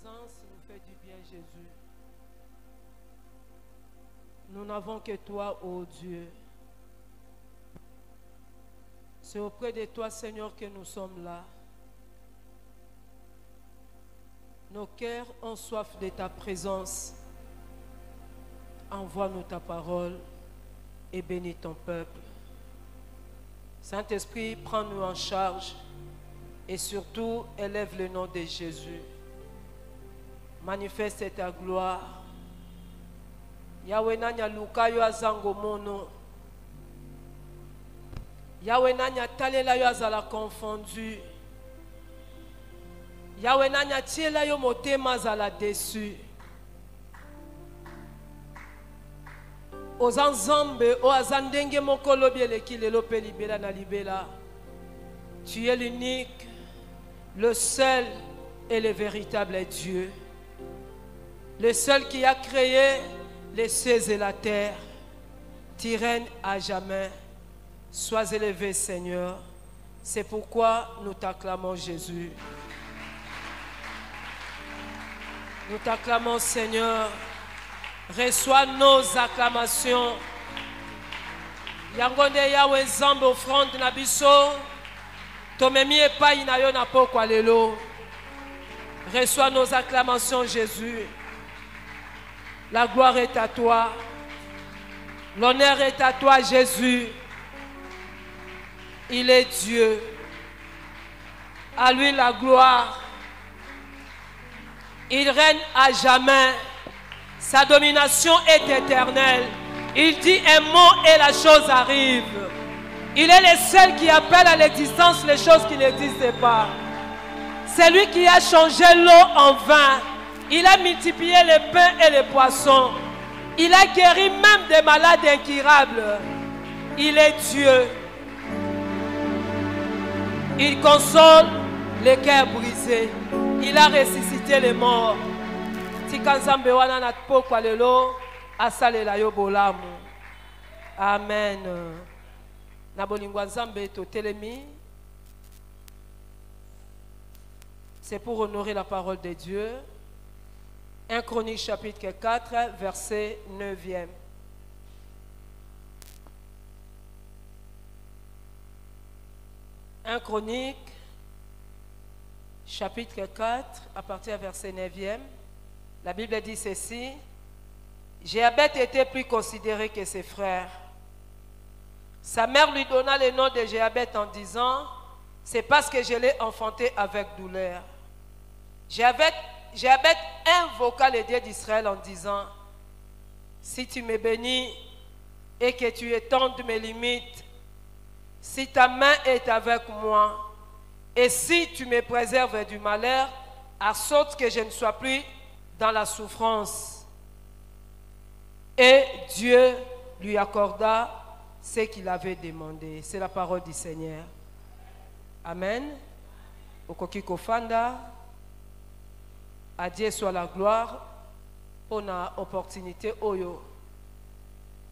présence nous fait du bien, Jésus. Nous n'avons que toi, ô Dieu. C'est auprès de toi, Seigneur, que nous sommes là. Nos cœurs ont soif de ta présence. Envoie-nous ta parole et bénis ton peuple. Saint-Esprit, prends-nous en charge et surtout élève le nom de Jésus. Manifeste ta gloire. Yahweh nanya luka yo azango mono. Yahweh nanya talela yo azala confondu. Yahweh nanya tiela yo motema azala déçu. Ozanzambe o azandenge mokolo bieleki lelo pe libela na libela. Tu es l'unique, le seul et le véritable Dieu. Le seul qui a créé les cieux et la terre. Tu règnes à jamais. Sois élevé, Seigneur. C'est pourquoi nous t'acclamons, Jésus. Nous t'acclamons, Seigneur. Reçois nos acclamations. Yangonde Yahweh Zambe offrande na biso. Tomemi epai na yo na pokwa lelo. Reçois nos acclamations, Jésus. La gloire est à toi. L'honneur est à toi, Jésus. Il est Dieu. À lui la gloire. Il règne à jamais. Sa domination est éternelle. Il dit un mot et la chose arrive. Il est le seul qui appelle à l'existence les choses qui n'existent pas. C'est lui qui a changé l'eau en vin. Il a multiplié les pains et les poissons. Il a guéri même des malades incurables. Il est Dieu. Il console les cœurs brisés. Il a ressuscité les morts. Amen. C'est pour honorer la parole de Dieu. 1 Chronique chapitre 4, verset 9e. « 1 Chronique, chapitre 4, à partir du verset 9e. La Bible dit ceci. « Jéabet était plus considéré que ses frères. Sa mère lui donna le nom de Jéabet en disant, « C'est parce que je l'ai enfanté avec douleur. » Jéabet invoqua le Dieu d'Israël en disant, « Si tu me bénis et que tu étendes mes limites, si ta main est avec moi, et si tu me préserves du malheur, à sorte que je ne sois plus dans la souffrance. » Et Dieu lui accorda ce qu'il avait demandé. C'est la parole du Seigneur. Amen. Okoki kofanda. À Dieu soit la gloire pour la opportunité oyo,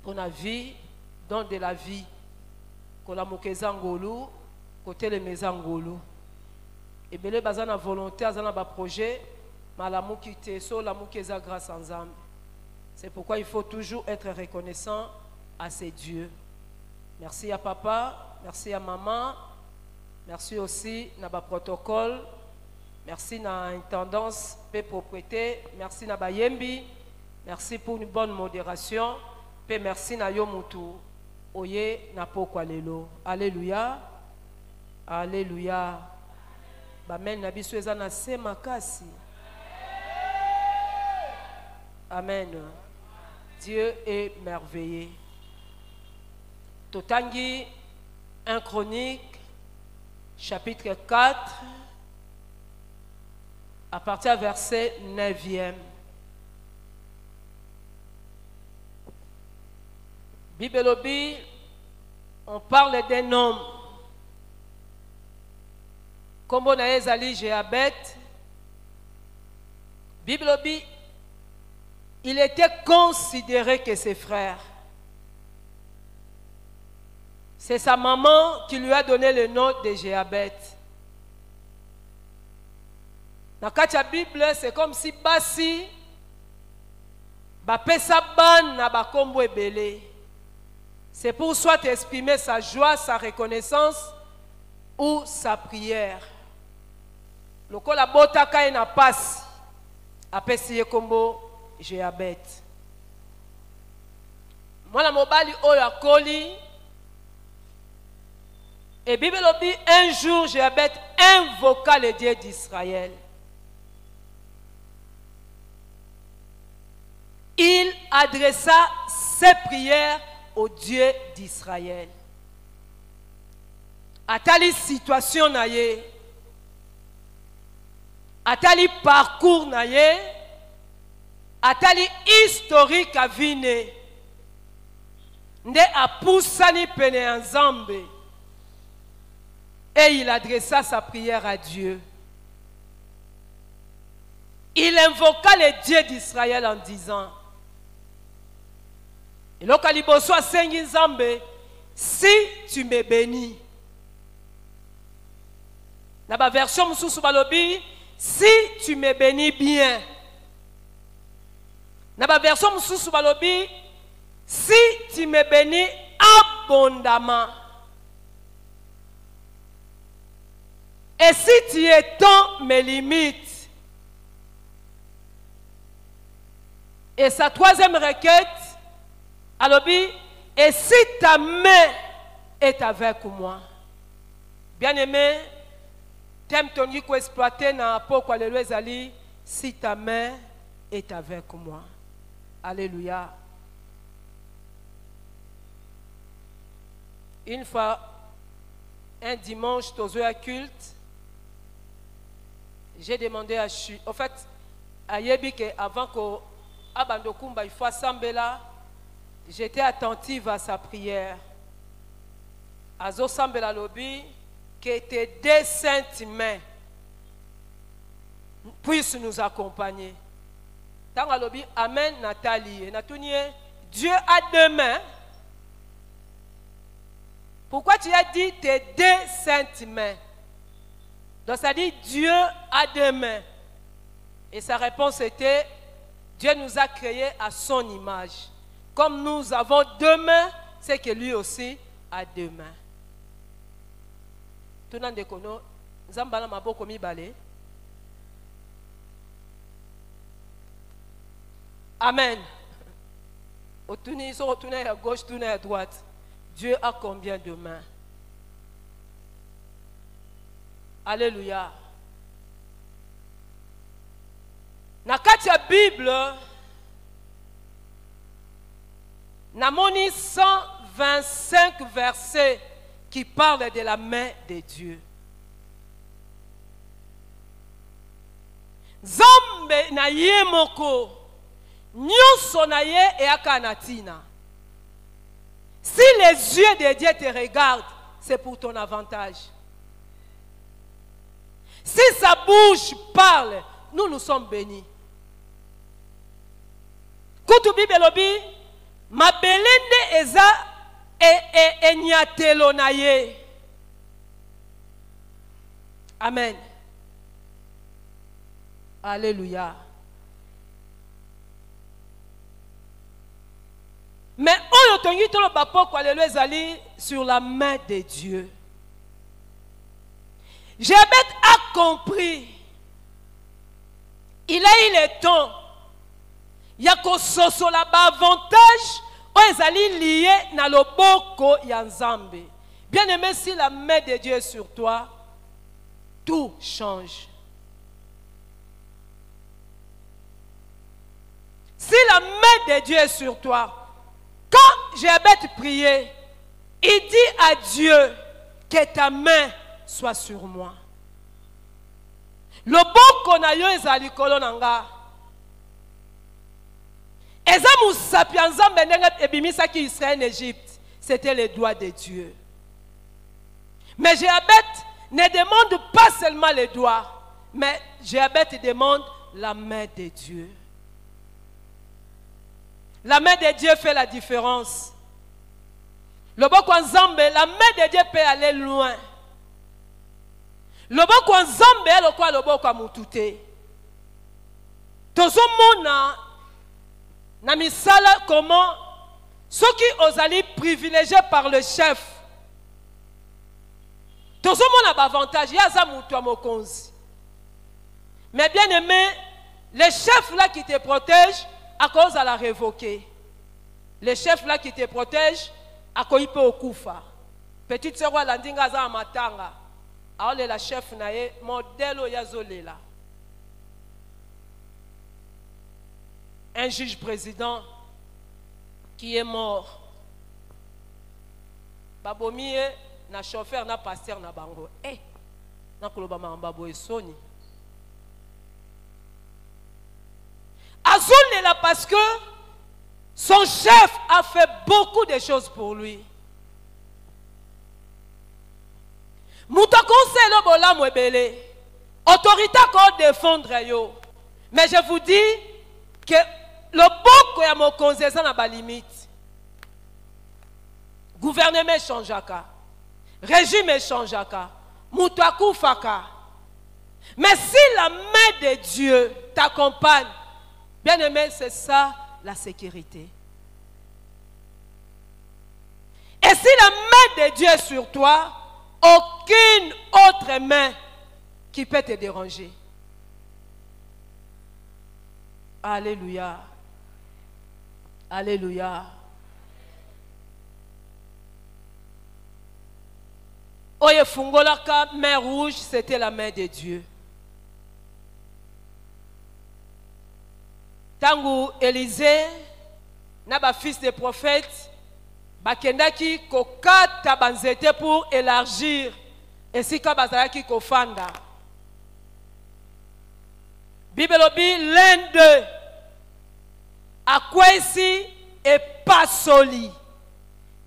pour la vie, don de la vie. Kola mokeza ngolu, côté le meza ngolu. Et bien les bazana volonté, azana ba projet, malamu kite so la mokeza grâce ensemble. C'est pourquoi il faut toujours être reconnaissant à ces dieux. Merci à papa, merci à maman, merci aussi à ba protocole. Merci na intendance, paix propriété, merci na bayembi, merci pour une bonne modération, paix merci na yomutu, oye na pokwa lelo. Alléluia, alléluia. Bamen na biso eza na se makasi. Amen. Dieu est merveilleux. Totangi 1 Chronique, chapitre 4. À partir du verset 9e. Bibelobi, on parle d'un homme. Comme on a ezali Jéabet. Bibelobi, il était considéré que ses frères. C'est sa maman qui lui a donné le nom de Jéabet. Dans la Bible, c'est comme si basi bapesa ban na bakombo ebele. C'est pour soit exprimer sa joie, sa reconnaissance ou sa prière. Lokola botaka na passe apesi ye kombo Jéabet. Mwana mobali oyo akoli et Bible dit un jour Jéabet invoqua le Dieu d'Israël. Il adressa ses prières au Dieu d'Israël. Atali situation na ye, atali parcours na ye, atali historique a vine, nde apusani pene Nzambe, et il adressa sa prière à Dieu. Il invoqua le Dieu d'Israël en disant, et l'okaliboso a sengi Nzambe, si tu me bénis. Dans la version Moussou Balobi, si tu me bénis bien. Dans la version Moussou Balobi, si tu me bénis abondamment. Et si tu étends mes limites. Et sa troisième requête, Alobi, et si ta main est avec moi. Bien-aimé, t'aimes ton yiko exploité na poko alléluia zali, si ta main est avec moi. Alléluia. Une fois, un dimanche, dans un culte, j'ai demandé à Chu. En fait, à Yébike, avant que Abandokumba, il faut assembler là, j'étais attentive à sa prière. Azo Sambela Lobi, que tes deux saintes mains puissent nous accompagner. Dans le lobby, Amen, Nathalie. Nathalie, Dieu a deux mains. Pourquoi tu as dit tes deux saintes mains? Donc ça dit Dieu a deux mains. Et sa réponse était, Dieu nous a créés à son image. Comme nous avons deux mains, c'est que lui aussi a deux mains. Tout le monde connaît. Zambala maboko mibale. Amen. Ils sont retournés à gauche, tournés à droite. Dieu a combien de mains? Alléluia. Dans la Bible, namoni 125 versets qui parlent de la main de Dieu. Zambe na ye moko, nyonso na ye e akanatina. Si les yeux de Dieu te regardent, c'est pour ton avantage. Si sa bouche parle, nous sommes bénis. Kutu bibelobi, ma belende eza e nyatelo na ye. Amen. Alléluia. Mais on a tout le bapoko alléluia zali sur la main de Dieu. Jéabet a compris. Il a eu le temps. Il y a que soso là-bas avantage. Ezali lié na loboko ya Nzambe. Bien aimé, si la main de Dieu est sur toi, tout change. Si la main de Dieu est sur toi, quand Jéabet priait, il dit à Dieu que ta main soit sur moi. Loboko na yo ezali kolo nanga. C'était les doigts de Dieu. Mais Jéabet ne demande pas seulement les doigts, mais Jéabet demande la main de Dieu. La main de Dieu fait la différence. La main de Dieu peut aller loin. Le boko nzambe le kwa le boko mutute. tozomona na misala comment ceux qui osali privilégiés par le chef tozomona avantage yaza mutu a mokonzi. Mais bien aimé, le chef là qui te protège à cause de la révoquer. Le chef là qui te protège à cause peut au koufa. Petite sœur wa landinga za matanga. Alors la chef nae modèle yazolela. Un juge président qui est mort. Babomiye na chauffeur na pasteur na bango. Na koloba mamba boy soni. Azolela parce que son chef a fait beaucoup de choses pour lui. Mouta conseil le bola mwebele. Autorité qu'on défendre yo. Mais je vous dis que le boko ya mokonzi eza na ba limite. Gouvernement changeaka. Régime changeaka. Mutu akufaka. Mais si la main de Dieu t'accompagne, bien aimé, c'est ça la sécurité. Et si la main de Dieu est sur toi, aucune autre main qui peut te déranger. Alléluia. Alléluia. Oye fungolaka, main rouge, c'était la main de Dieu. Tangu Élisée, naba fils de prophète, bakendaki kokata banzete pour élargir et si ka bazalaki kofanda. Bibelobi l'un d'eux a quoi ici et pas soli.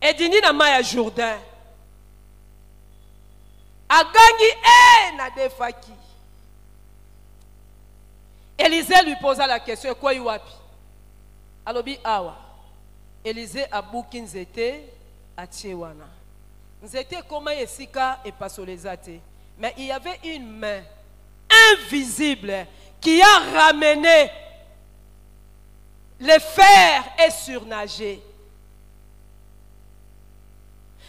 Et dini na maya Jourdain. Agangi na defaki. Élisée lui posa la question, quoi yuapi? Alobi awa. Élisée a bouki nzete a tiewana. Nzete comment esika et pas solezate. Mais il y avait une main invisible qui a ramené le fer et surnager.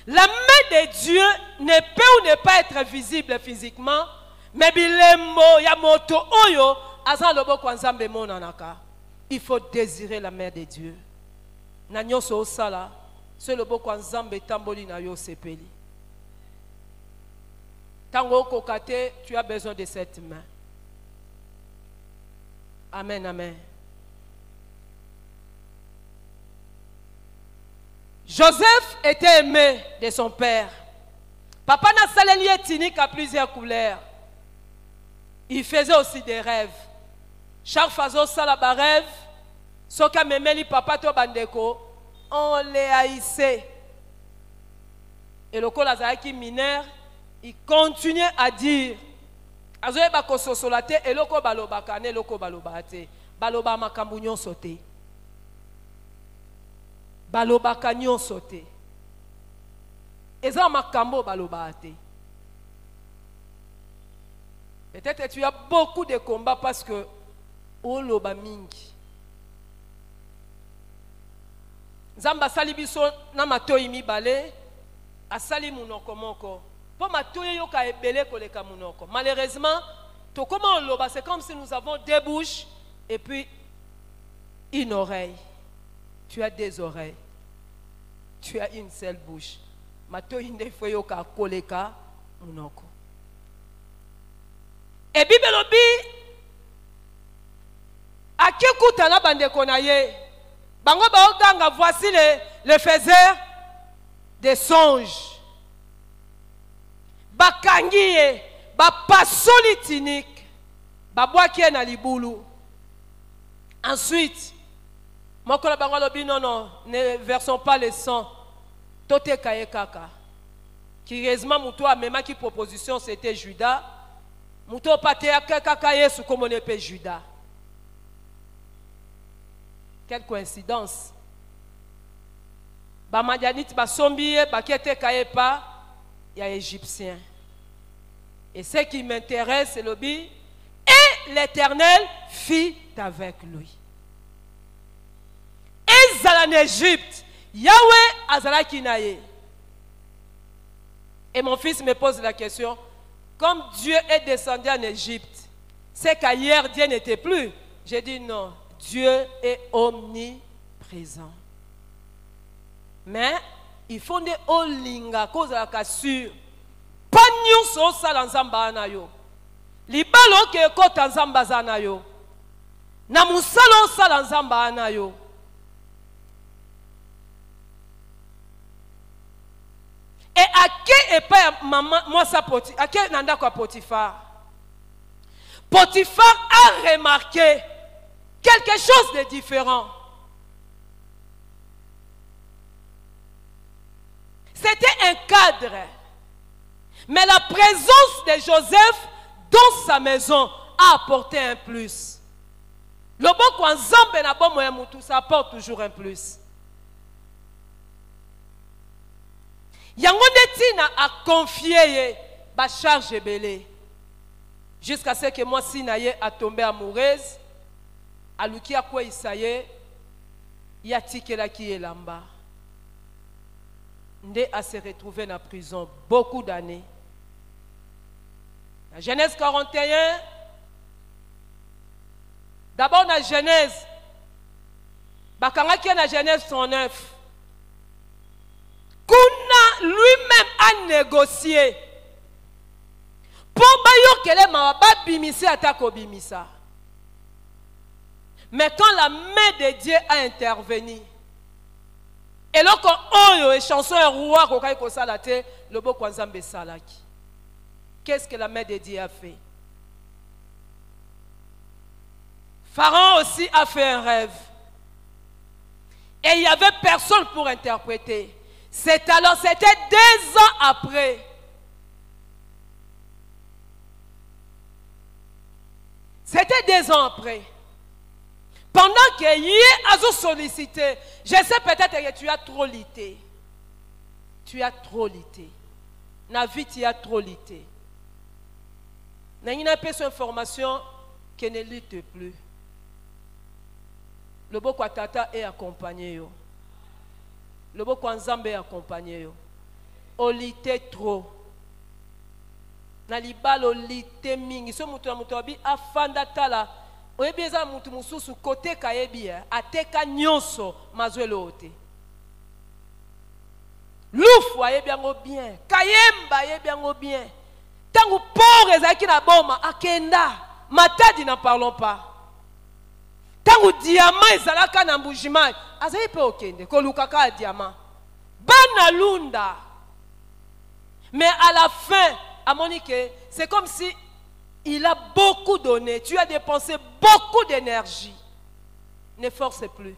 La main de Dieu ne peut ou ne pas être visible physiquement, mais bilembo ya moto oyo azan lobo kwa nzambe monanaka. Il faut désirer la main de Dieu. Na nyonso osala, c'est lobo kwa nzambe tamboli na yo sepeli. Tango kokate, tu as besoin de cette main. Amen, amen. Joseph était aimé de son père. Papa n'a salé ethnique à plusieurs couleurs. Il faisait aussi des rêves. Chaque fois salaba rêve, soka memeli papa to bandeko, on les haïssait. Et le kolazaki mineur, il continuait à dire, azoye bako sosolate et loko balobakane loko balobate, baloba makambu nyonso. Balobaka nyonso te. Eza makambo baloba te. Peut-être tu as beaucoup de combats parce que oloba mingi. Nzamba sali biso na matoyi mibale asali munoko moko. Po matoyi yoka ebele koleka munoko. Malheureusement, to comment oloba c'est comme si nous avons deux bouches et puis une oreille. Tu as deux oreilles. Tu as une seule bouche. Matoyi ndefo yoka koleka munoko. Et Bibelobi akikuta na bandeko na ye. Bango baoganga voici le faiseur des songes. Bakangiye bapasoli tinik babwakie na libulu. Ensuite mokola bango lobi non, ne versons pas le sang. Tote kaye kaka. Curieusement muto a même qui proposition c'était Judas. Muto pate kaka Yesu comme on épée Judas. Quelle coïncidence. Ba madianite ba sombiye ba kete kaye pa ya égyptien. Et ce qui m'intéresse c'est le bi et l'Éternel fit avec lui. Ils allaient en Égypte. Yahweh azalaki naye. Et mon fils me pose la question, comme Dieu est descendu en Égypte, c'est qu'ailleurs Dieu n'était plus. J'ai dit non, Dieu est omniprésent. Mais il faut des olinga cause la cassure. Pas nyonso sala nzamba na yo. Libalo ke kota nzamba zana yo. Na musalo sala nzamba na yo. Et à qui est pas maman moi ça Potiphar, à qui nanda quoi Potiphar? Potiphar a remarqué quelque chose de différent. C'était un cadre. Mais la présence de Joseph dans sa maison a apporté un plus. Le bon quand Zambé na bon moyen moutou, ça apporte toujours un plus. Yango Netina a confié ba charge belé. Jusqu'à ce que moi Sinaye a tombé amoureuse. Aluki a quoi Isaye. Yatike la qui est là-bas. Ndé a se retrouvé dans la prison beaucoup d'années. La Genèse 41, d'abord la Genèse, bakanga qui est la Genèse 109. Kuna lui-même a négocié pour bayo kele mawaba bimisi atako bimisa. Mais quand la main de Dieu a intervenu, et lorsque oyo et chanson et roi kokai ko salate le beau kwanzambe salaki. Qu'est-ce que la main de Dieu a fait? Pharaon aussi a fait un rêve. Et il n'y avait personne pour interpréter. C'était 2 ans après. C'était 2 ans après. Pendant que Yé a sollicité, je sais peut-être que tu as trop lutté. Tu as trop lutté. Na vie, tu as trop lutté. Il n'y a pas cette information qui ne lutte plus. Le beau Tata est accompagné. Le beau Nzambe est accompagné. O lite trop. Na libalo lite mingi. So mutu na mutu abi afanda tala. Oyebi eza mutu mususu kote kayebi ateka nyonso mazwelo ote. Lufu ayebi yango bien. Kayemba ayebi yango bien. Tangu pauvre ezaki na boma akenda. Matadi n'en parlons pas. Tangu diamant ezalaka na mbujima azayi pe okende kolukaka a diamant. Bana lunda. Mais à la fin, à Monique, c'est comme si il a beaucoup donné. Tu as dépensé beaucoup d'énergie. Ne force plus.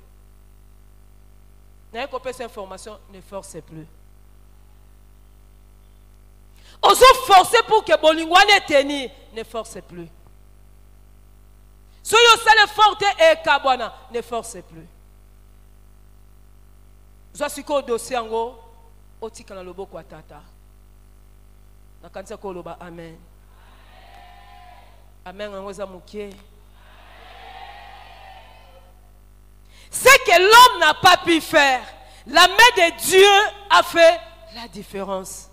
N'ayez copié cette information, ne force plus. Oso forcer pour que Bolingwane teni, ne force plus. Soyo sale forte et kabwana, ne force plus. Zosiko dossier ngo, otika na lobo kwa tata. Na kanisa ko loba amen. Amen ngoza mukie. Ce que l'homme n'a pas pu faire, la main de Dieu a fait la différence.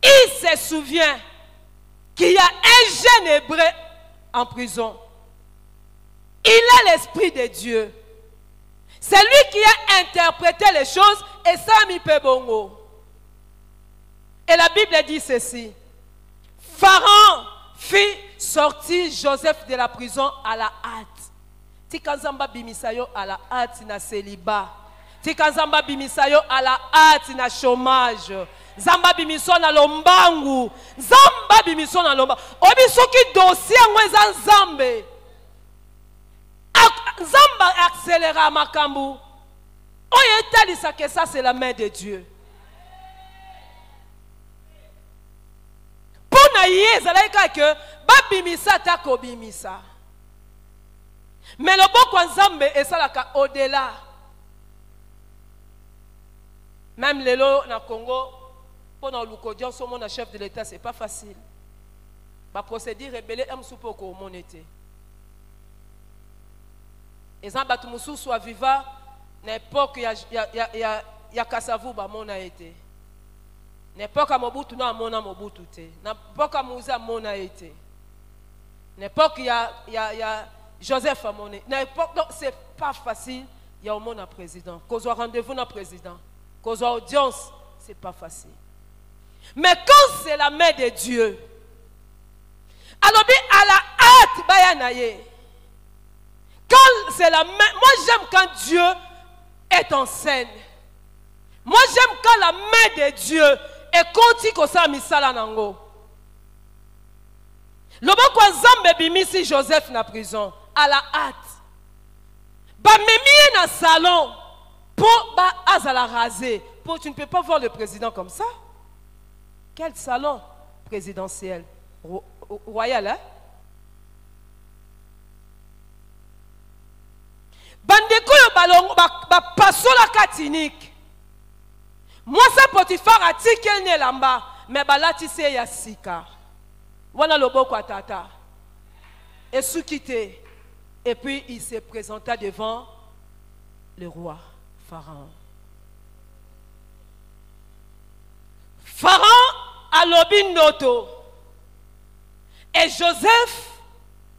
Il se souvient qu'il y a un jeune hébreu en prison. Il a l'esprit de Dieu. C'est lui qui a interprété les choses et ça mi pe bongo. Et la Bible dit ceci. Pharaon fit sortir Joseph de la prison à la hâte. Tikanzamba bimisayo à la hâte na célibat. Tikanzamba bimisayo à la hâte na chômage. Zamba bimiso na lombangu. Zamba bimiso na lomba. Obiso ki dossier ngweza nzambe. Zamba accélère makambu. Oye talisa que ça c'est la main de Dieu. Pour na yezalaika que babimisa ta kobimisa. Mais le bon kwa nzambe esalaka au-delà. Même lelo na Congo, pour na lukodion somo na chef de l'État, c'est pas facile. La procédure rebelle est soupe ko monete. Exemple batumusu soit vivant n'époque ya kasavu ba mona été. N'époque Mobutu na mona Mobutu te. N'époque Mouza mona été. N'époque ya Joseph Amone. N'époque donc c'est pas facile. Il y a au monde un président. Qu'on soit rendez-vous dans président. Qu'on soit audience, c'est pas facile. Mais quand c'est la main de Dieu, alors à la hâte bayanaye. Quand c'est la main, moi j'aime quand Dieu est en scène. Moi j'aime quand la main de Dieu est conti ko sa misala nango. Lobo kwa Nzambe bimisi Joseph na prison à la hâte. Ba memie na salon pour ba azala raser. Pour tu ne peux pas voir le président comme ça. Quel salon présidentiel royal hein? Bandeko yo balongo ba pasola katinik. Moi ça Potifar atikel ne lamba mais balati se ya sika. Wana loboko atata. Et soukite. Et puis il se présenta devant le roi Pharaon. Pharaon a lobi noto. Et Joseph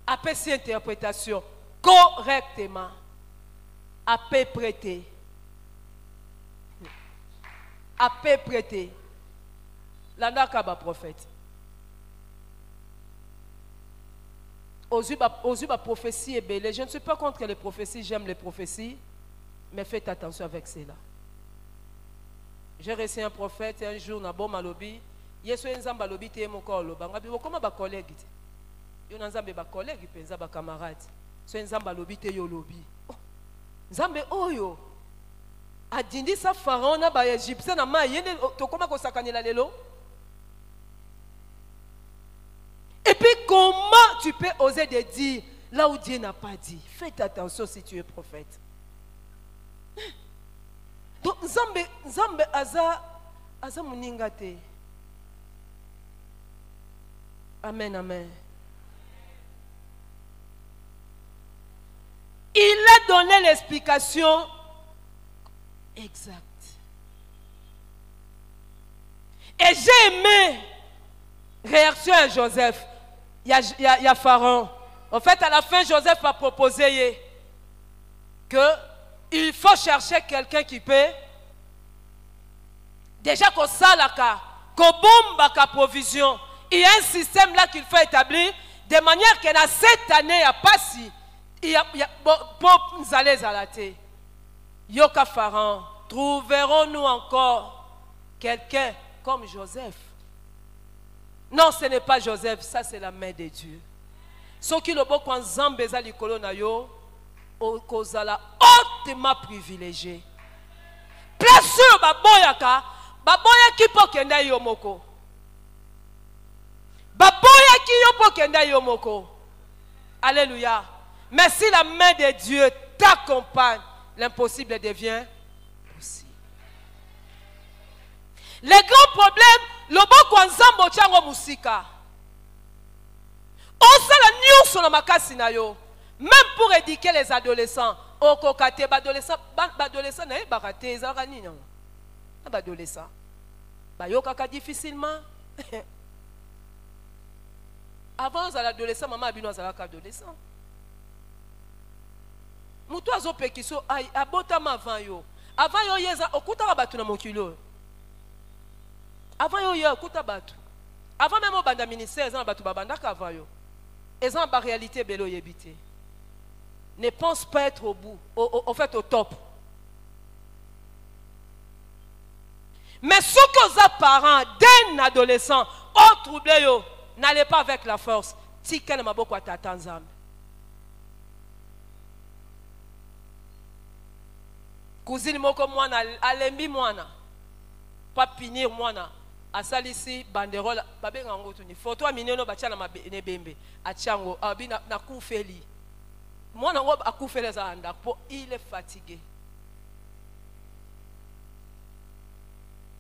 a fait cette interprétation correctement. A peu prêté. A peu prêté. L'andaka ba prophète. Aux yeux de prophétie et belle. Je ne suis pas contre les prophéties, j'aime les prophéties, mais faites attention avec cela. J'ai reçu un prophète un jour, na bon malobi, yeso nzamba lobi te moko loba, ngabi comment ba collègue te. Yo nzambe ba collègue penza ba camarade. So nzamba lobi te yo lobi. Nzambe oyo adindi sa pharaon na ba égyptien na ma yene to koma ko sakanela lelo. Et puis comment tu peux oser de dire là où Dieu n'a pas dit? Faites attention si tu es prophète. Donc Nzambe aza muningate. Amen, amen. Il a donné l'explication exacte. Et j'ai aimé réaction à Joseph. Il y a Pharaon. En fait, à la fin, Joseph a proposé qu'il faut chercher quelqu'un qui peut déjà qu'on salaka, qu'on bombe la provision. Il y a un système là qu'il faut établir de manière que dans cette année, il n'y a pas si. Il y a pour nous aller à la tête. Yoka Pharaon, trouverons-nous encore quelqu'un comme Joseph? Non, ce n'est pas Joseph, ça c'est la main de Dieu. Ce qui le beau quand Zambeza likolo na yo, kozala hautement privilégié. Place sur baboyaka, baboya ki po kenda yo moko. Baboya ki yo po kenda yo moko. Alléluia. Mais si la main de Dieu t'accompagne, l'impossible devient possible. Les grands problèmes, le bon kwa nzambo chango musika. Osala nyonso na makasi na yo. Même pour éduquer les adolescents. Okokate badolescents na ebakate ezaka nini yango. Badolescents. Bayokaka difficilement. Avant l'adolescent, maman abino azalaka adolescent. Mutu azopekiso ay abotama avant yo. Avant yo yeza okutaka batu na mokilo. Avant yo yo okuta batu. Avant même au banda ministère ezana batu babandaka avant yo. Ezana ba réalité belo yebité. Ne pense pas être au bout, au fait au top. Mais ce que les parents d'un adolescent ont troublé yo, n'allez pas avec la force. Tikene maboko atata nzambe. Cousine moko mwana alembi mwana. Pas punir mwana. Asalisi banderole babenga ngoto ni photo amineno bachana mabembe. Achango abi na kufeli. Mwana ngo akufeli za anda po il est fatigué.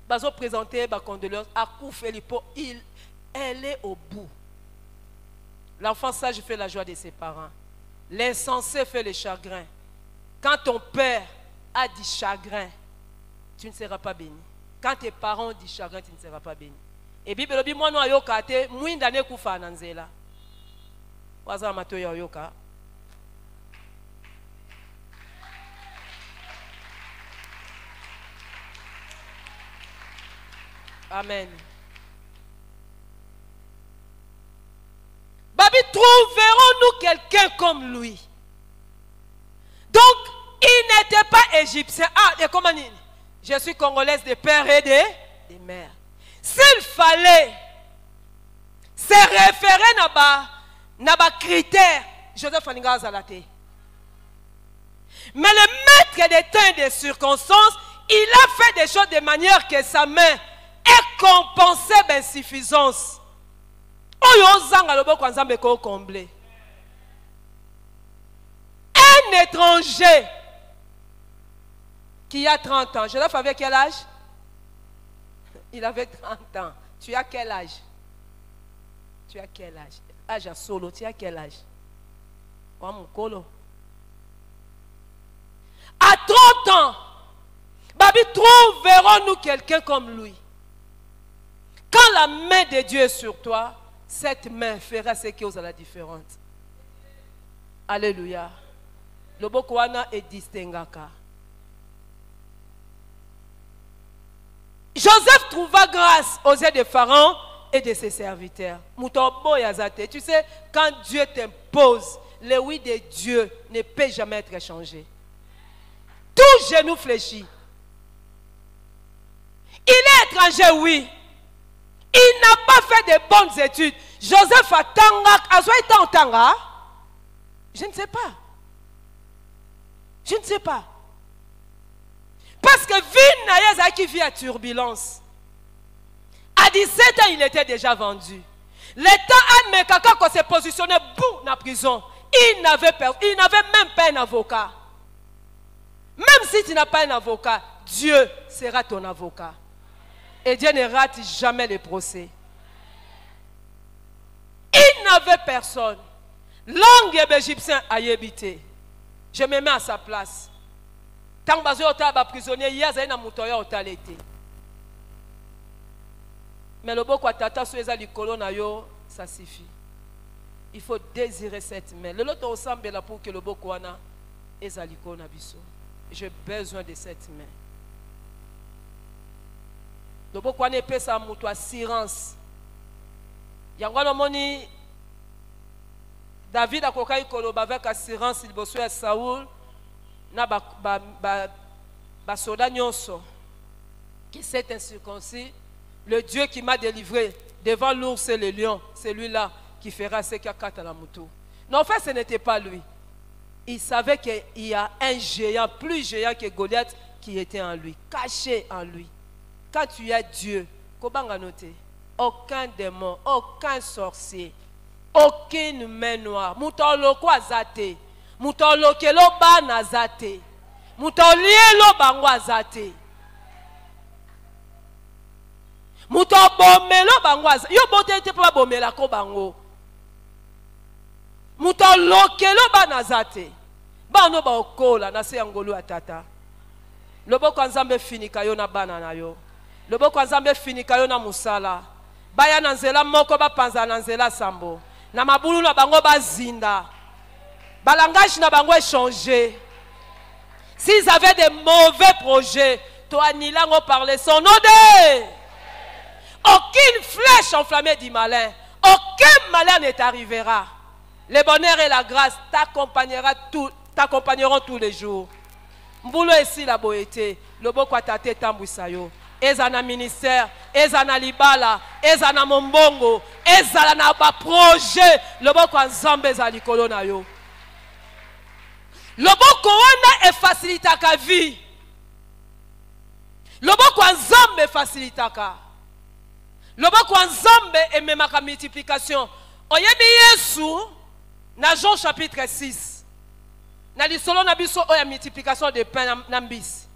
Bazo présenter ba condoléances akufeli po elle est au bout. L'enfant sage fait la joie de ses parents. L'insensé fait le chagrin. Quand ton père a du chagrin, tu ne seras pas béni. Quand tes parents ont du chagrin, tu ne seras pas béni. Et Bible dit, moi, nous, yokate, mwinda ne kufa nanzela. Waza mato ya yoka. Amen. Babi, trouverons-nous quelqu'un comme lui? Donc, il n'était pas égyptien. Ah, et comment dire? Je suis congolaise de père et de mère. S'il fallait se référer à des critères, Joseph Aninga Zalate. Mais le maître des temps et des circonstances, il a fait des choses de manière que sa main ait compensé l'insuffisance. Un étranger qui a 30 ans, Joseph avait quel âge? Il avait 30 ans. Tu as quel âge? Tu as quel âge? Âge à solo, tu as quel âge? À 30 ans, Babi, trouverons-nous quelqu'un comme lui? Quand la main de Dieu est sur toi, cette main fera ce qui est la différence. Alléluia. Le Bokwana est distingaka. Joseph trouva grâce aux yeux de Pharaon et de ses serviteurs. Tu sais, quand Dieu t'impose, le oui de Dieu ne peut jamais être changé. Tout genou fléchit. Il est étranger, oui. Il n'a pas fait de bonnes études. Joseph a tanga. Je ne sais pas. Je ne sais pas. Parce que Vinaïa qui vit à turbulence. À 17 ans, il était déjà vendu. L'état Anne quand s'est positionné dans la prison, il n'avait même pas un avocat. Même si tu n'as pas un avocat, Dieu sera ton avocat. Et Dieu ne rate jamais les procès. Il n'avait personne. Langue égyptien a habité. Je me mets à sa place. Tant que je suis prisonnier, il y a un moutoya au talete. Mais le boko tata sur les colonnes, ça suffit. Il faut désirer cette main. Le lot ressemble là pour que le boko ana ezaliko na biso. J'ai besoin de cette main. Le boko ana peut sa mouto assurance. Yangwa moni David a kokai koloba avec assurance il bosso ya Saoul. Na ba soda nyonso qui s'est incirconcis, le Dieu qui m'a délivré devant l'ours et le lion, c'est lui-là qui fera ce qu'il y a quatre à la moto. Non, en fait, ce n'était pas lui. Il savait qu'il y a un géant, plus géant que Goliath, qui était en lui, caché en lui. Quand tu as Dieu, comment noter? Aucun démon, aucun sorcier, aucune main noire. Moutolo kwa zate. Moutolo kelo ba na zate. Moutolielo bangwa zate. Mouto bomelo bangwa zate. Yo bote te pa bomela ko bango. Moutolo kelo ba na zate. Bano ba okola na se angolu atata. Lobo kwa nzambe finika yo na bana na yo. Lobo kwa nzambe finika yo na musala. Baya na nzela moko ba panza na nzela sambo. Na mabulu na bango ba zinda. Balangage na bango échangé. S'ils avaient des mauvais projets, toi ni là on parlait son odeur. Aucune flèche enflammée du malin, aucun malin ne t'arrivera. Le bonheur et la grâce t'accompagneront tous les jours. Mboulo ici la boété, le boko atate tambusayo. Ezana ministère, ezana libala, ezana mombongo, ezana na ba projet, le boko nzambe ezali kolona yo. Le boko wana e facilitaka vie. Le boko nzambe facilitaka. Le boko nzambe e memaka multiplication. Oyebi Yesu na Jean chapitre 6. Na lisolo na biso oya multiplication de pain na mbisi.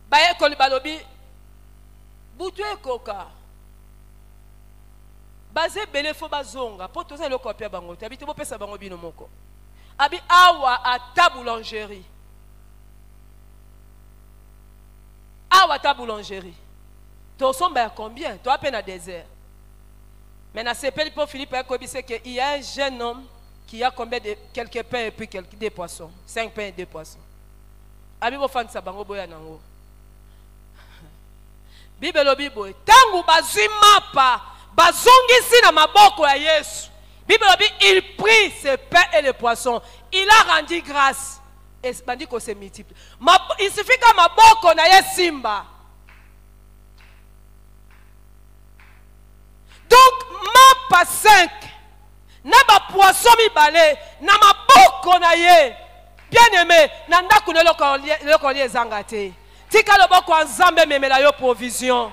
Baye koli balobi butu ekoka. Basé belé fo bazonga. Pour tout ça, le copier bango. Tu habites pesa bango bino moko. Abi awa à ta boulangerie. Awa ta boulangerie. Ton sombe à combien? Toi à peine à désert. Mais dans ce pays pour Philippe c'est qu'il y a un jeune homme qui a combien de quelques pains et puis des poissons. 5 pains et 2 poissons. Abi bo fan sa bango boya nango. Bible Bible. Tangu bazima pa bazongisi na maboko ya Yesu. Bible il prit ses pains et les poissons. Il a rendu grâce. Et bandi ko se multiplie. Il suffit que maboko na ye simba. Donc mapa 5 na ba poisson mi balé na maboko na ye. Bien aimé, na ndaku ne loko lie zangate. Tika loboko nzambe memela yo provision.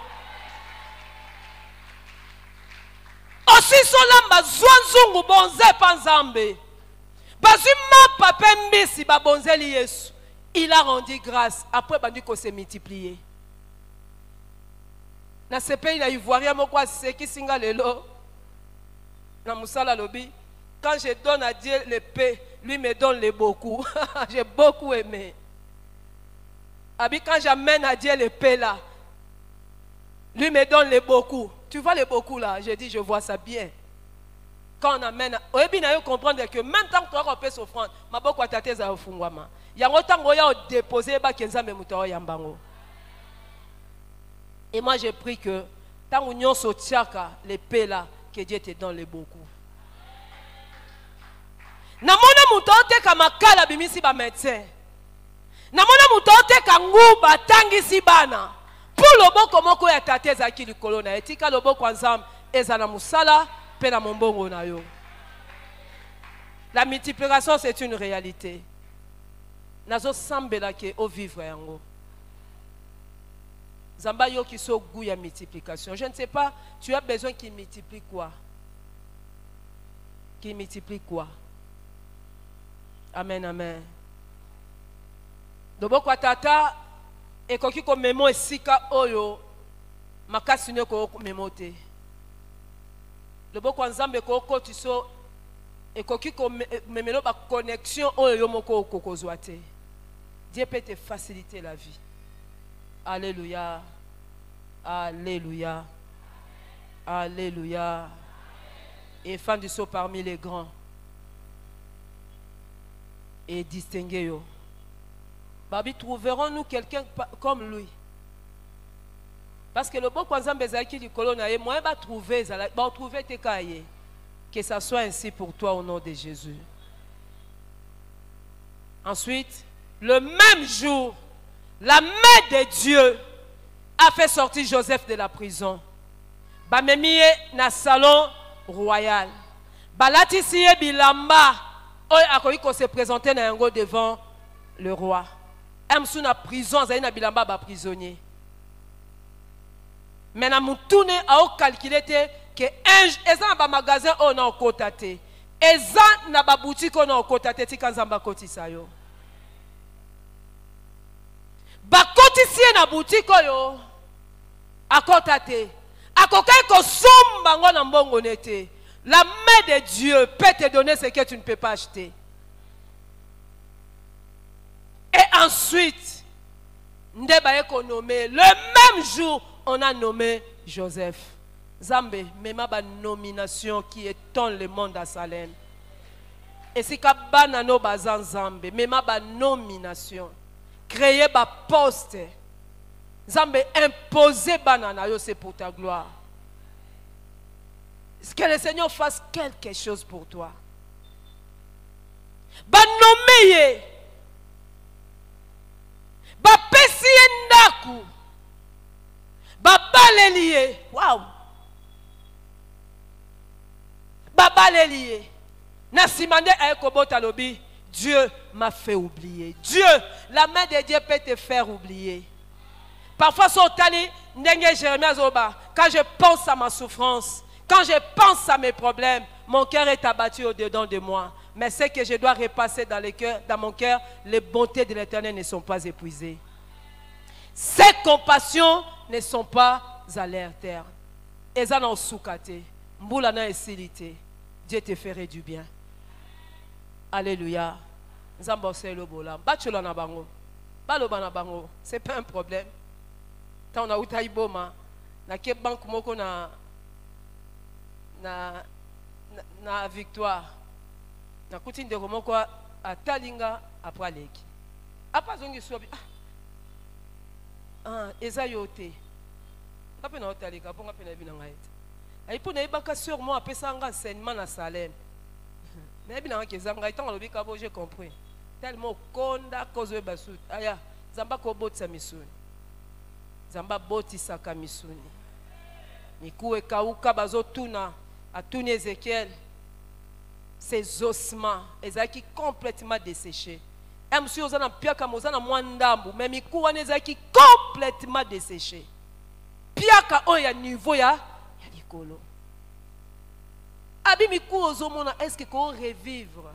Aussi solamba zwanzungu bonze panzambe. Bazima papa mbisi ba bonzeli Yesu. Il a rendu grâce. Après bandi ko se multiplier. Na ce pays la ivoirien moko c'est qui singa lelo. Na musala lobi. Quand je donne à Dieu le peu, lui me donne le beaucoup. J'ai beaucoup aimé. Abi quand j'amène à Dieu le peu là, lui me donne le beaucoup. Tu vois le beaucoup là? Je dis je vois ça bien. Quand on amène, on peut comprendre que même tant que tu as fait s'offrande, ma beaucoup à ta thèse à fungwama. Il y a autant de déposer ba kenza me muto yambango. Et moi j'ai pris que tant que nous sotiaka le peu là, que Dieu te donne le beaucoup. Namona mutote kama kala bimisi ba médecin. Namona mutote kanguba tangisi bana. Pour le boko moko ya tate za ki likolo na etika le boko nzam ezana musala pe na mombongo na yo. La multiplication c'est une réalité. Nazo sambela ke o vivre yango. Zamba yo ki so goût ya multiplication. Je ne sais pas, tu as besoin qu'il multiplie quoi? Qu'il multiplie quoi? Amen, amen. Doboko tata ekoki ko memo esika oyo makasi ne ko memote. Doboko nzambe ko kotiso ekoki ko memelo ba connexion oyo yo moko kokozwa te. Dieu peut te faciliter la vie. Alléluia. Alléluia. Alléluia. Et fan du saut parmi les grands. Et distinguer yo. Babi, trouverons-nous quelqu'un comme lui? Parce que le bon Kwanzambe Zaki du Colonaye, moi, je vais trouver tes cahiers. Que ça soit ainsi pour toi au nom de Jésus. Ensuite, le même jour, la main de Dieu a fait sortir Joseph de la prison. Bamemiye na salon royal. Balatisiye bilamba. Oy akoyi ko se présenter na yango devant le roi. Amsou na prison, zayi na bilamba ba prisonnier. Mais na mutune a calculé que eza na ba magasin o na okota te. Eza na ba boutique o na okota te tika nzamba kotisa yo. Ba kotisiye na boutique oyo akota te. Akokai ko somba ngo na mbongo nete. La main de Dieu peut te donner ce que tu ne peux pas acheter. Et ensuite, le même jour, on a nommé Joseph. Zambé, même ma nomination qui étonne le monde à Salem. Et si Kabanano Bazan Zambé, même ma nomination, créer un poste. Zambé, imposer banana, c'est pour ta gloire. Que le Seigneur fasse quelque chose pour toi. Ba nommer. Ba pesiye ndaku. Ba baleliye. Wow. Ba baleliye. Na simande ayekobota lobi. Dieu m'a fait oublier. Dieu, la main de Dieu peut te faire oublier. Parfois, quand je pense à ma souffrance, quand je pense à mes problèmes, mon cœur est abattu au-dedans de moi. Mais c'est que je dois repasser dans mon cœur, les bontés de l'Éternel ne sont pas épuisées. Ses compassions ne sont pas à l'air terre. Elles en ont soukate. Mboulana et silité. Dieu te ferait du bien. Alléluia. Nzambo c'est le bola. Bachola na bango. Baloba na bango. C'est pas un problème. Tant on a uta iboma. Na ke banque moko na victoire. Na kuti ndeko moko atalinga après leki. Apa zongi sobi. Eza yote. Ngape na otalika ponga pe na bina ngaite. Aipo na ibaka sur moi apesa nga enseignement na Salem. Mais bien que zanga itango lobi kabo j'ai compris. Tellement konda kozo basut. Aya, zamba ko botisa misuni. Zamba botisa ka misuni. Mikuwe kauka bazo tuna atuni Ézéchiel. Ses ossements, ezaki complètement desséchés. Et monsieur ozana piaka mozana mwandambu, mais mikuwa ezaki complètement desséché. Piaka oya niveau ya likolo. Abi miku ozomona est-ce que ko revivre?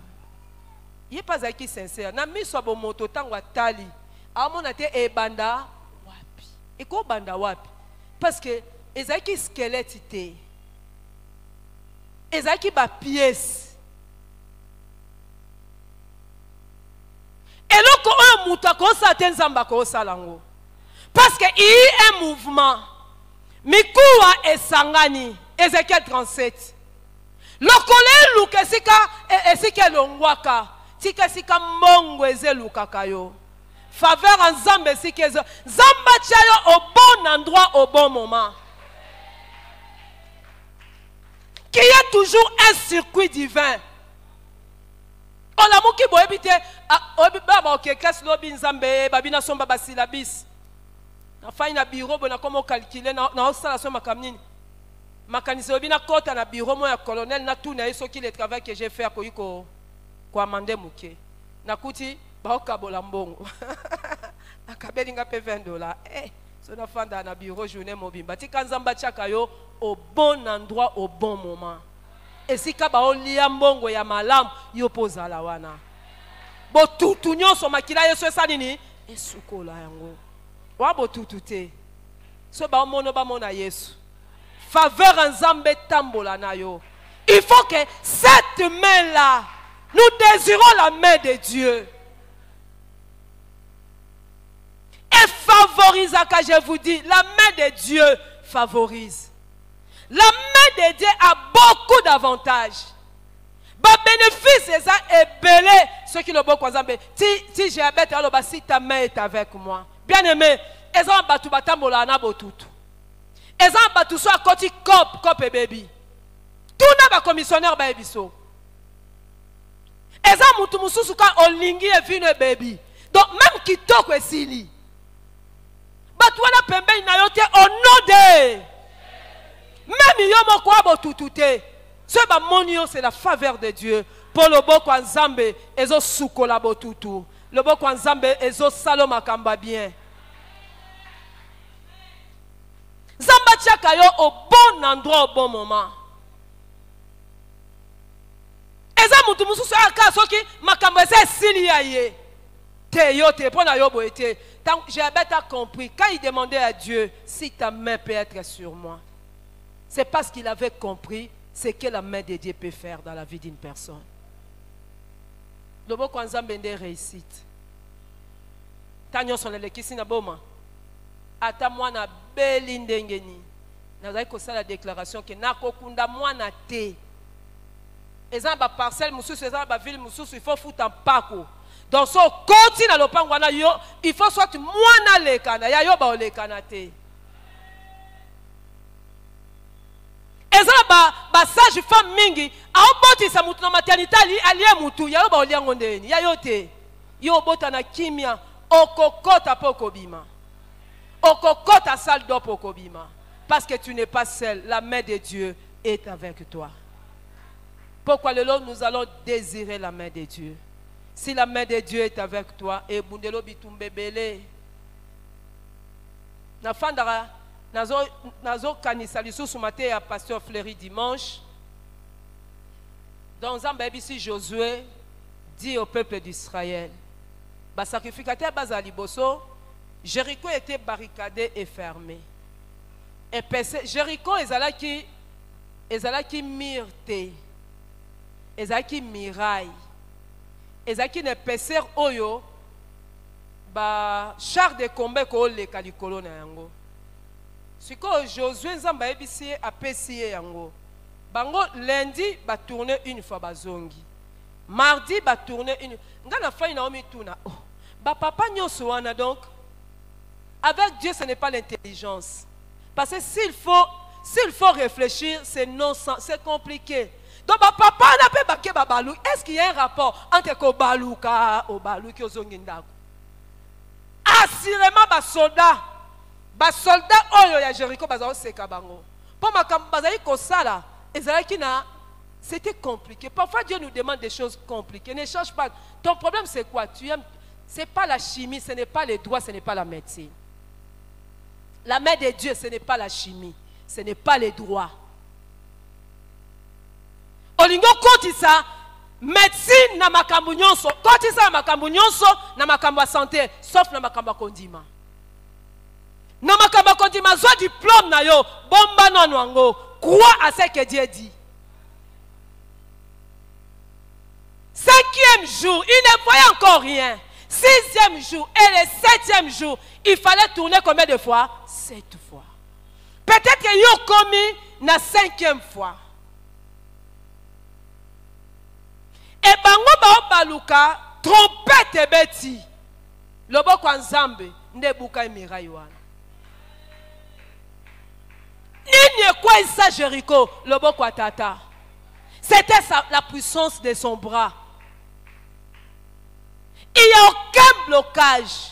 Il est pas aki sincère. Na miso bo moto tango atali. Amona te ebanda wapi. Et ko banda wapi? Parce que ezaki squelette te. Ezaki ba pièce. Et loko oyo muta ko sa tenzamba ko salango. Parce que il y a un mouvement. Mikuwa esangani. Ézéchiel 37. Lokole luka esika longwaka. Tika sika mongo ezelukaka yo. Faveur en Zambé sika ezo. Zamba chayo au bon endroit au bon moment. Qu'il y a toujours un circuit divin. On a mouki bo ebite baba okekes lobi nzambe babina somba basilabis. Na fai na bureau bona komo calculer na osala so makamnini. Makanisi obina kota na bureau mo ya colonel na tout na yeso ki le travail que j'ai fait ko amande muke. Na kuti ba okabola mbongo. Akabeli nga pe $20. So na fanda na bureau journée mobimba. Tika nzamba chaka yo au bon endroit au bon moment. Et si kaba olia mbongo ya malamu yo pozala wana. Bo tutu nyonso makila yeso esalini esukola yango. Wa bo tutu te. So ba mono ba mona Yesu. Faveur en Zambé tambola na yo. Il faut que cette main-là, nous désirons la main de Dieu. Et favorise, car je vous dis, la main de Dieu favorise. La main de Dieu a beaucoup d'avantages. Bah bénéfice, c'est ça, et belé, ceux qui le beaucoup Zambé. Si j'ai abêté, alors si ta main est avec moi. Bien aimé, ils ont battu batambola na botutu. Ils ont battu soit côté cop et baby. Tout n'a pas commissionnaire ba ebiso. Ils ont mutu mususuka olingi et vino baby. Donc même kitoko esili. Batwana pembe na yote au nom de. Même yomo kwa botutute. Ce ba monio c'est la faveur de Dieu. Pour le boko nzambe ezo sukola botutu. Le boko nzambe ezo saloma kamba bien. Zamba tchaka yo au bon endroit au bon moment. Eza mutu mususu aka soki makambo ese sili ya ye. Te yo te pona yo boete. J'ai bien compris quand il demandait à Dieu si ta main peut être sur moi. C'est parce qu'il avait compris ce que la main de Dieu peut faire dans la vie d'une personne. Le mot qu'on zambende réussite. Tanyo son elekisi na boma. Ata mwana beli ndengeni. Nazali ko sala déclaration que nakokunda mwana te. Eza ba parcelle mususu eza ba ville mususu il faut foutre en pako. Donc so continue na lopango wana yo il faut soit mwana lekana ya yo ba olekana te. Eza ba sage femme mingi aobotisa mutu na maternité alie mutu ya yo ba oliango ndeni ya yo te. Yo bota na kimia okokota poko bima. Okokota salle d'eau poko bima. Parce que tu n'es pas seul, la main de Dieu est avec toi. Pourquoi nous allons désirer la main de Dieu? Si la main de Dieu est avec toi, et bundelo bitumbebele. Na fandara nazo kanisa lisusu matin à pasteur Fleury dimanche. Dans un baby si Josué dit au peuple d'Israël, ba sacrificateur bazali boso, Jéricho était barricadé et fermé. Et Jéricho ezala qui ezalaki myrte, ezalaki miraille, ezalaki na épaisseur oyo ba char de combat ko leka likolo na yango. Sikoyo Josué nzamba yebisi apesi ye yango. Bango lundi ba tourner une fois bazongi. Mardi ba tourner une. Nga na fa ina omi tuna. Oh, ba papa nyonso wana donc avec Dieu ce n'est pas l'intelligence. Parce que s'il faut réfléchir, c'est non sens, c'est compliqué. Donc ba papa na pe ba ke ba balou. Est-ce qu'il y a un rapport entre ko baluka o balou ki ozongi ndako? Assurément ba soldat oyo ya Jéricho bazao seka bango. Pour makambo bazali kosala ezalaki na c'était compliqué. Parfois Dieu nous demande des choses compliquées. Ne cherche pas. Ton problème c'est quoi? Tu aimes, c'est pas la chimie, ce n'est pas les droits, ce n'est pas la médecine. La main de Dieu, ce n'est pas la chimie, ce n'est pas les droits. Olingo kotisa médecine na makambo nyonso, kotisa makambo nyonso na makambo ya santé, sauf na makambo ya kondima. Na makambo ya kondima zwa diplôme na yo, bomba nanu yango, crois à ce que Dieu dit. 5e jour, il ne voyait encore rien. 6e jour et le 7e jour, il fallait tourner combien de fois? 7 fois. Peut-être que yo commis na 5e fois. Et bango ba baluka trompette ebeti. Loboko nzambe ndebuka emirayi wana. Nini quoi ça Jéricho loboko tata. C'était la puissance de son bras. Il n'y a aucun blocage.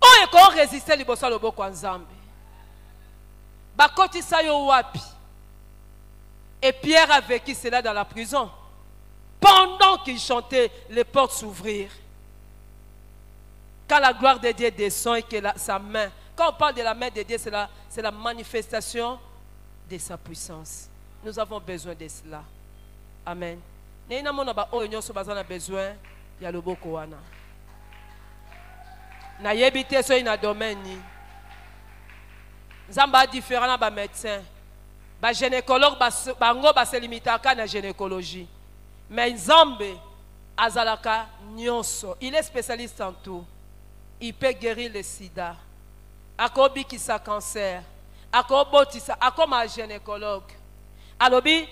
On est qu'on résistait liboso loboko nzambe. Bakoti sayo wapi. Et Pierre a vécu cela dans la prison. Pendant qu'il chantait, les portes s'ouvrirent. Quand la gloire de Dieu descend et que sa main, quand on parle de la main de Dieu, c'est la manifestation de sa puissance. Nous avons besoin de cela. Amen. Nous avons besoin de loboko wana. Na yebite so ina domaine ni. Nzamba différent na ba médecin. Ba gynécologue bango ba se limitaka na gynécologie. Mais Nzambe azalaka nyonso. Il est spécialiste en tout. Il peut guérir le sida. Akobikisa cancer. Akobotisa, akoma gynécologue. Alobi,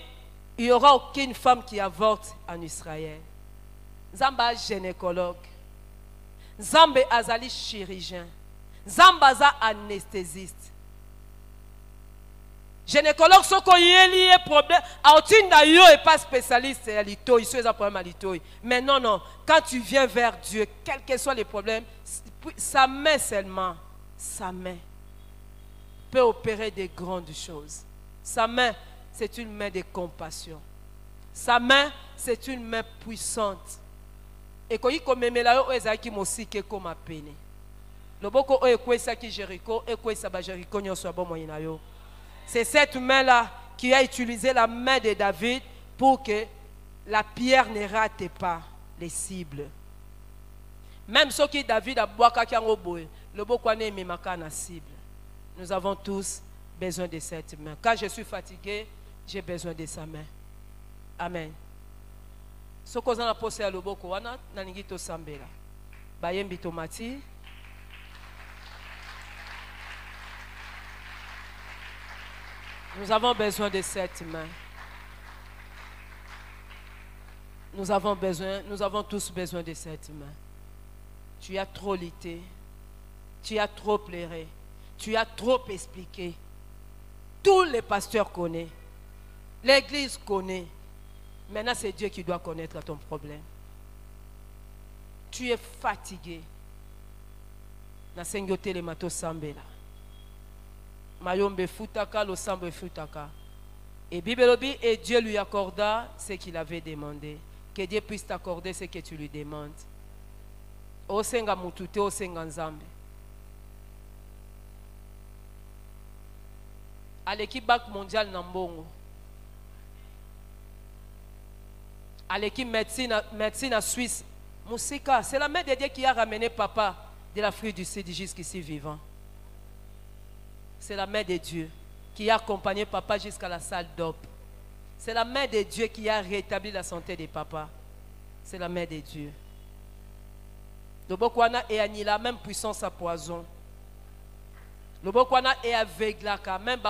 il n'y aura aucune femme qui avorte en Israël. Nzamba gynécologue. Nzambe azali chirurgien. Nzamba za anesthésiste. Gynécologue soko yeli problème aotinda yo est pas spécialiste à l'ito, il soit un problème à l'ito. Mais non non, quand tu viens vers Dieu, quels que soient les problèmes, sa main seulement, sa main peut opérer des grandes choses. Sa main, c'est une main de compassion. Sa main, c'est une main puissante. Et quand il komemela yo ezaki mosike comme pene. Loboko o ekwesa ki Jéricho, ekwesa ba Jéricho nyonso ba moyina yo. C'est cette main-là qui a utilisé la main de David pour que la pierre ne rate pas les cibles. Même ce que David a boaka kiango boye, le bokwane memaka na cible. Nous avons tous besoin de cette main. Quand je suis fatigué, j'ai besoin de sa main. Amen. Ce qu'on a posé à loboko wana naningito sambela. Bayembi tomati. Nous avons besoin de cette main. Nous avons tous besoin de cette main. Tu as trop lutté, tu as trop pleuré, tu as trop expliqué. Tous les pasteurs connaissent, l'église connaît. Maintenant, c'est Dieu qui doit connaître ton problème. Tu es fatigué. Na sengote le mato sambela. Mayombe futaka, lo sambe futaka. Et Bibelobi, et Dieu lui accorda ce qu'il avait demandé. Que Dieu puisse t'accorder ce que tu lui demandes. Osenga mutute, osenga nzambe. À l'équipe bac mondial Nambongo. À l'équipe médecine à Suisse. Moussika, c'est la main de Dieu qui a ramené papa de l'Afrique du Sud jusqu'ici vivant. C'est la main de Dieu qui a accompagné papa jusqu'à la salle d'op. C'est la main de Dieu qui a rétabli la santé des papas. C'est la main de Dieu. Le Bokwana est à la même puissance à poison. Le Bokwana est aveugle, même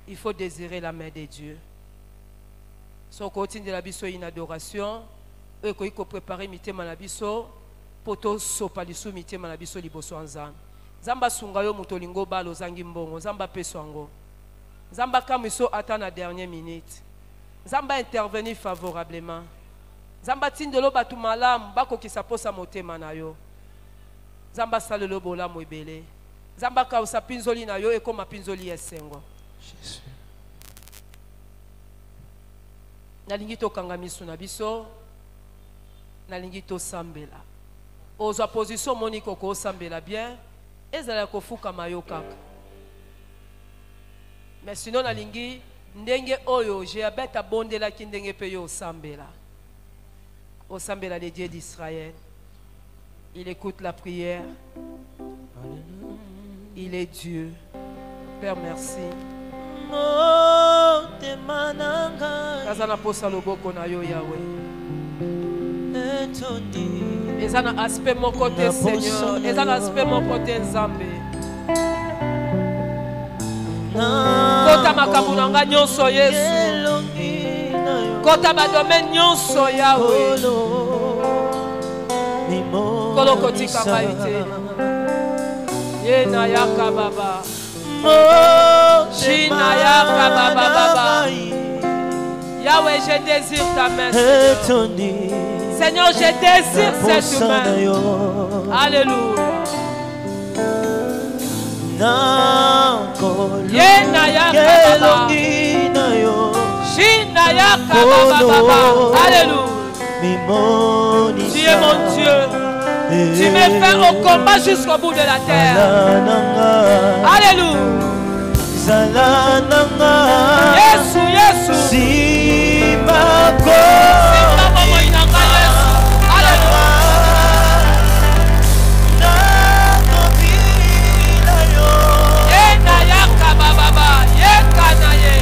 il faut désirer la main de Dieu. Si on continue de la biso une adoration, il faut préparer mitema na biso poto sopa lisu mitema na biso liboso anzam. Zamba sungayo mutolingo balo zangi mbongo, zamba peswango. Zamba kamiso ata na dernière minute. Zamba intervenir favorablement. Zamba tindelo batu malam bako kisaposa motema na yo. Zamba salelo bola moibele. Zamba ka usapinzoli na yo eko mapinzoli esengo. Jésus. Nalingi to kangamisu na biso. Nalingi to sambela. Ozo position moniko ko sambela bien. Ezala ko fuka mayo kaka. Mais sinon nalingi ndenge oyo j'ai abeta bondela ki ndenge pe yo sambela. Au sambela les dieux d'Israël. Il écoute la prière. Il est Dieu. Père, merci. Kazana posa loboko na yo Yahweh. Ezana aspect mon côté Seigneur. Ezana aspect mon côté Nzambe. Kota makambo nanga nyonso Yesu. Kota ba domaine nyonso Yahweh. Kolo kotika maite. Yena yaka baba. Shina yaka baba baba. Yahweh, je désire ta main. Seigneur, je désire cette main. Alléluia. Yena yaka baba. Shina yaka baba baba. Alléluia. Tu es mon Dieu. Tu me fais au combat jusqu'au bout de la terre. Alléluia. Yesu, Yesu. Simba momo inanga Yesu. Alléluia. Yena yaka baba. Yeka na ye.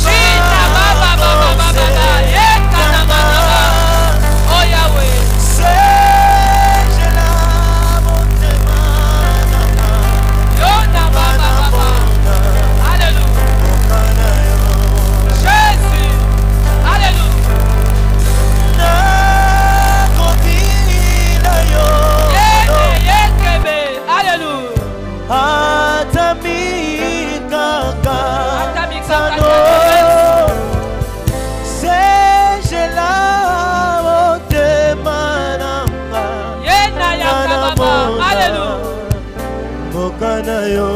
Shina baba baba. Yeka na baba. Oh Yahweh. Yo.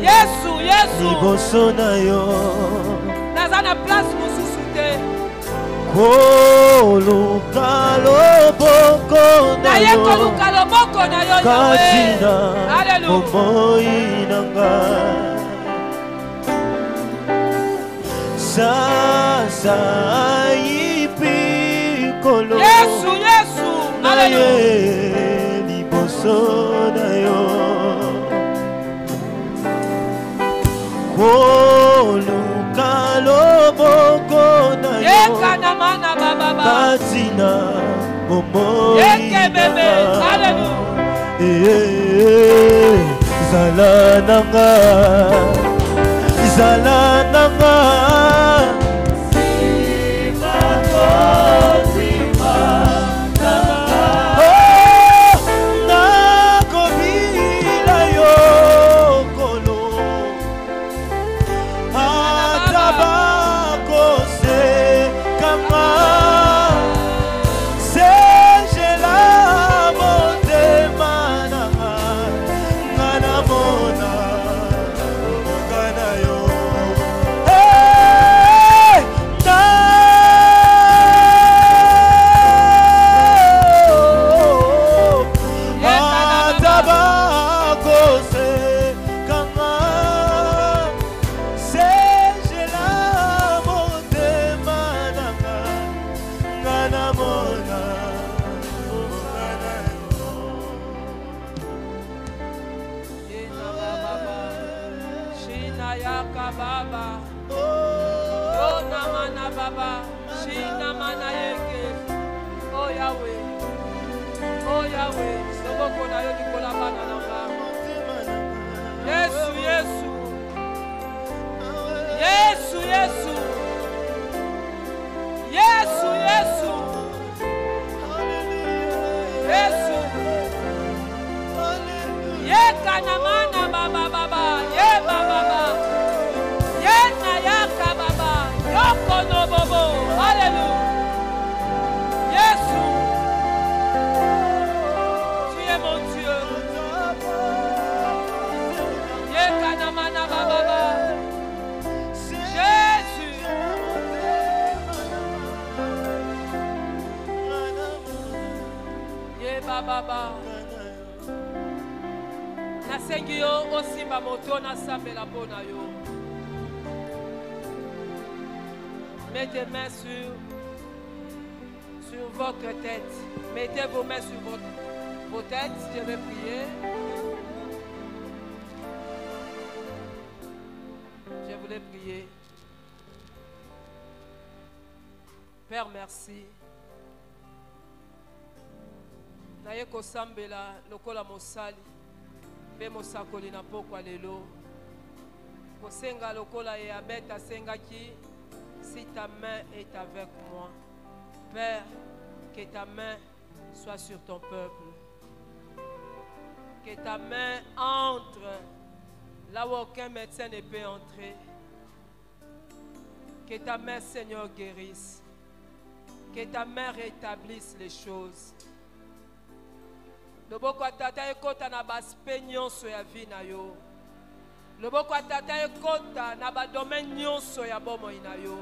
Yesu, Yesu. Nazana place mususu te. Koluka loboko na yo. Koluka loboko na yo. Alléluia. Sasa ipi kolo. Yesu, Yesu. Alléluia. Liboso na yo. Koluka loboko na yo. Yekana mana baba. Katina momo. Yeke bebe. Alléluia. Zalananga. Zalananga. Nayaka Baba. Oh Namana Baba. Shina Mana Yeke. Oh Yahweh. Oh Yahweh. Soboko na yo Nicola Banananga. Yesu, Yesu. Yesu, Yesu. Yesu, Yesu. Yesu. Ye kanamana baba baba. Ye baba baba. Ye nayaka baba. Yoko no bobo. Alléluia. Yesu. Tu es mon Dieu. Ye kanamana baba baba. Jésus. Ye baba baba. Nasengi yo osimba moto na sambela pona yo. Mettez tes mains sur votre tête. Mettez vos mains sur vos têtes. Je vais prier. Je voulais prier. Père, merci. Naye kosambela lokola mosali. Pe mosakoli na pokwa lelo. Kosenga lokola e abeta sengaki. Si ta main est avec moi, Père, que ta main soit sur ton peuple. Que ta main entre là où aucun médecin ne peut entrer. Que ta main, Seigneur, guérisse. Que ta main rétablisse les choses. Loboko atata ekota na baspe nyonso ya vie na yo. Loboko atata ekota na ba domaine nyonso ya bomoi na yo.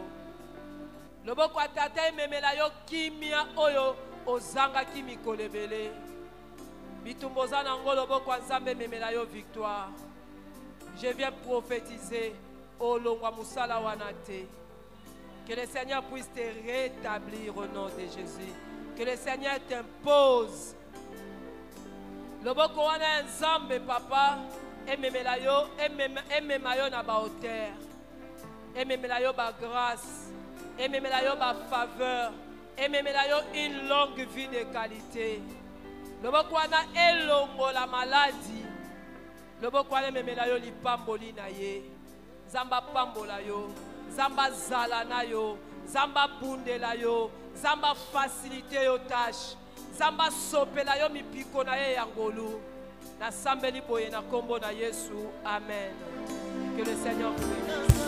Loboko atata ememela yo kimia oyo ozanga kimi kolebele. Bitumboza nango loboko nzambe ememela yo victoire. Je viens prophétiser au longwa musala wanate. Que le Seigneur puisse te rétablir au nom de Jésus. Que le Seigneur t'impose. Loboko wana nzambe papa ememela yo emema yo na ba hauteur. Ememela yo ba grâce. Ememela yo ba faveur. Ememela yo une longue vie de qualité. Loboko wana elongo la maladie. Loboko wana ememela yo lipamboli na ye. Zamba pambola yo. Zamba zala na yo. Zamba bundela yo. Zamba facilité yo tâche. Zamba sopela yo mipiko na ye yangolu. Na sambeli boye na kombo na Yesu. Amen. Que le Seigneur vous bénisse.